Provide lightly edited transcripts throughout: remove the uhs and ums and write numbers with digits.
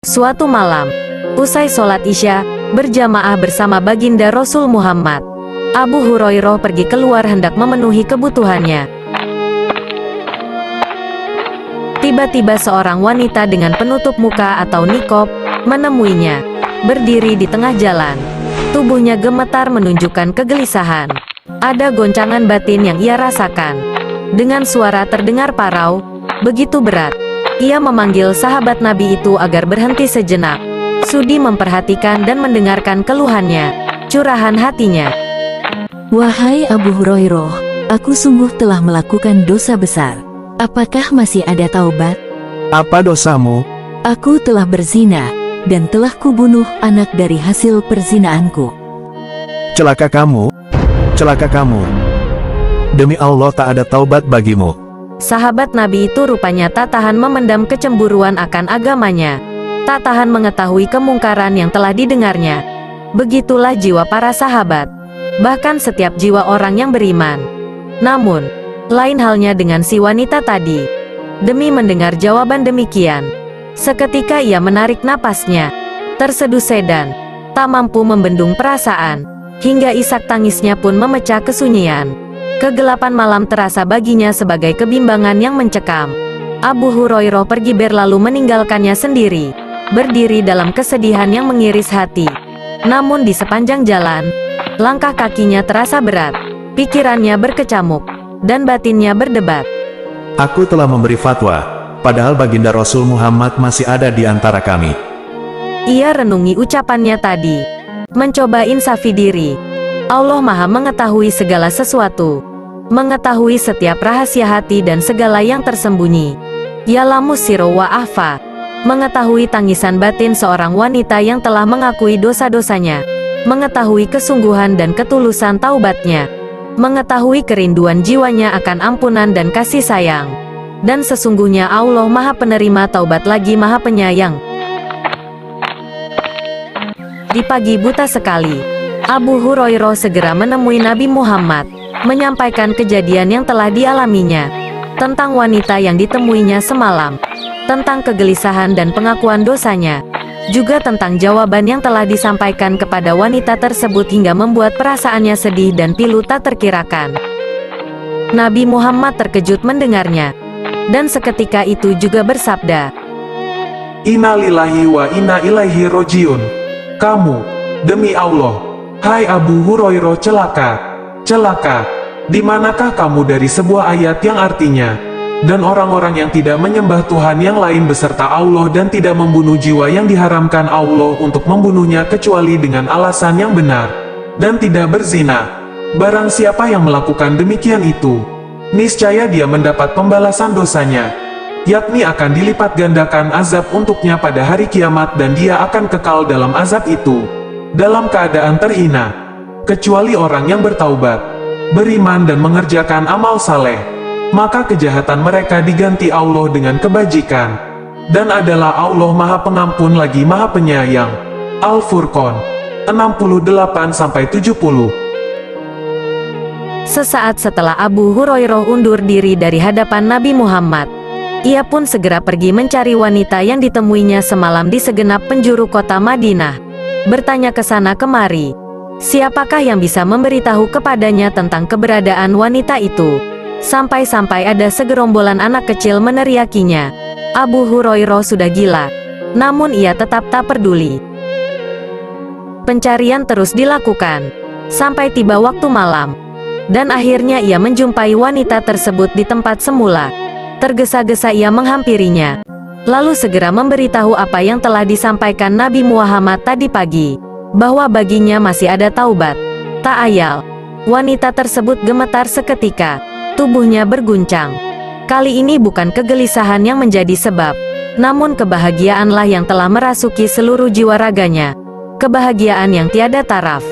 Suatu malam, usai sholat Isya, berjamaah bersama baginda Rasul Muhammad, Abu Hurairah pergi keluar hendak memenuhi kebutuhannya. Tiba-tiba seorang wanita dengan penutup muka atau niqab menemuinya, berdiri di tengah jalan. Tubuhnya gemetar menunjukkan kegelisahan. Ada goncangan batin yang ia rasakan. Dengan suara terdengar parau, begitu berat. Ia memanggil sahabat Nabi itu agar berhenti sejenak, sudi memperhatikan dan mendengarkan keluhannya, curahan hatinya. Wahai Abu Hurairah, aku sungguh telah melakukan dosa besar. Apakah masih ada taubat? Apa dosamu? Aku telah berzina, dan telah kubunuh anak dari hasil perzinaanku. Celaka kamu! Celaka kamu! Demi Allah tak ada taubat bagimu. Sahabat Nabi itu rupanya tak tahan memendam kecemburuan akan agamanya. Tak tahan mengetahui kemungkaran yang telah didengarnya. Begitulah jiwa para sahabat. Bahkan setiap jiwa orang yang beriman. Namun, lain halnya dengan si wanita tadi. Demi mendengar jawaban demikian, seketika ia menarik napasnya, terseduh sedan, tak mampu membendung perasaan, hingga isak tangisnya pun memecah kesunyian. Kegelapan malam terasa baginya sebagai kebimbangan yang mencekam. Abu Hurairah pergi berlalu meninggalkannya sendiri, berdiri dalam kesedihan yang mengiris hati. Namun di sepanjang jalan, langkah kakinya terasa berat, pikirannya berkecamuk, dan batinnya berdebat. Aku telah memberi fatwa, padahal baginda Rasul Muhammad masih ada di antara kami. Ia renungi ucapannya tadi, mencoba insafi diri. Allah Maha mengetahui segala sesuatu, mengetahui setiap rahasia hati dan segala yang tersembunyi. Ya'lamu sirra wa akhfa, mengetahui tangisan batin seorang wanita yang telah mengakui dosa-dosanya, mengetahui kesungguhan dan ketulusan taubatnya, mengetahui kerinduan jiwanya akan ampunan dan kasih sayang. Dan sesungguhnya Allah Maha Penerima Taubat lagi Maha Penyayang. Di pagi buta sekali, Abu Hurairah segera menemui Nabi Muhammad, menyampaikan kejadian yang telah dialaminya, tentang wanita yang ditemuinya semalam, tentang kegelisahan dan pengakuan dosanya, juga tentang jawaban yang telah disampaikan kepada wanita tersebut hingga membuat perasaannya sedih dan pilu tak terkirakan. Nabi Muhammad terkejut mendengarnya, dan seketika itu juga bersabda, Inna lillahi wa inna ilaihi rojiun. Kamu, demi Allah, hai Abu Hurairah, celaka, celaka. Di manakah kamu dari sebuah ayat yang artinya, dan orang-orang yang tidak menyembah Tuhan yang lain beserta Allah dan tidak membunuh jiwa yang diharamkan Allah untuk membunuhnya kecuali dengan alasan yang benar, dan tidak berzina. Barang siapa yang melakukan demikian itu, niscaya dia mendapat pembalasan dosanya, yakni akan dilipat gandakan azab untuknya pada hari kiamat dan dia akan kekal dalam azab itu, dalam keadaan terhina, kecuali orang yang bertaubat, beriman dan mengerjakan amal saleh, maka kejahatan mereka diganti Allah dengan kebajikan, dan adalah Allah Maha Pengampun lagi Maha Penyayang. Al-Furqan 68-70. Sesaat setelah Abu Hurairah undur diri dari hadapan Nabi Muhammad, ia pun segera pergi mencari wanita yang ditemuinya semalam di segenap penjuru kota Madinah. Bertanya ke sana kemari, siapakah yang bisa memberitahu kepadanya tentang keberadaan wanita itu? Sampai-sampai ada segerombolan anak kecil meneriakinya, Abu Hurairah sudah gila. Namun ia tetap tak peduli. Pencarian terus dilakukan, sampai tiba waktu malam. Dan akhirnya ia menjumpai wanita tersebut di tempat semula. Tergesa-gesa ia menghampirinya, lalu segera memberitahu apa yang telah disampaikan Nabi Muhammad tadi pagi, bahwa baginya masih ada taubat. Tak ayal, wanita tersebut gemetar seketika, tubuhnya berguncang. Kali ini bukan kegelisahan yang menjadi sebab, namun kebahagiaanlah yang telah merasuki seluruh jiwa raganya. Kebahagiaan yang tiada taraf.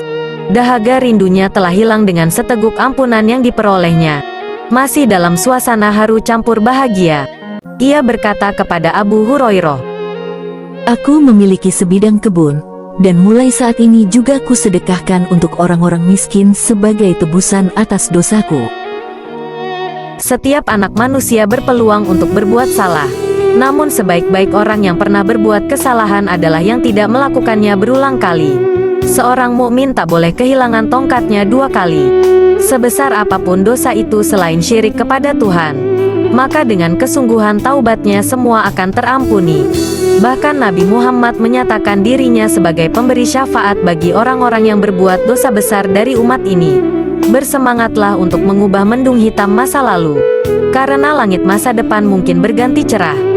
Dahaga rindunya telah hilang dengan seteguk ampunan yang diperolehnya. Masih dalam suasana haru campur bahagia, ia berkata kepada Abu Hurairah, Aku memiliki sebidang kebun, dan mulai saat ini juga kusedekahkan untuk orang-orang miskin sebagai tebusan atas dosaku. Setiap anak manusia berpeluang untuk berbuat salah, Namun sebaik-baik orang yang pernah berbuat kesalahan adalah yang tidak melakukannya berulang kali. Seorang mukmin tak boleh kehilangan tongkatnya 2 kali. Sebesar apapun dosa itu selain syirik kepada Tuhan, maka dengan kesungguhan taubatnya semua akan terampuni. Bahkan Nabi Muhammad menyatakan dirinya sebagai pemberi syafaat bagi orang-orang yang berbuat dosa besar dari umat ini. Bersemangatlah untuk mengubah mendung hitam masa lalu, karena langit masa depan mungkin berganti cerah.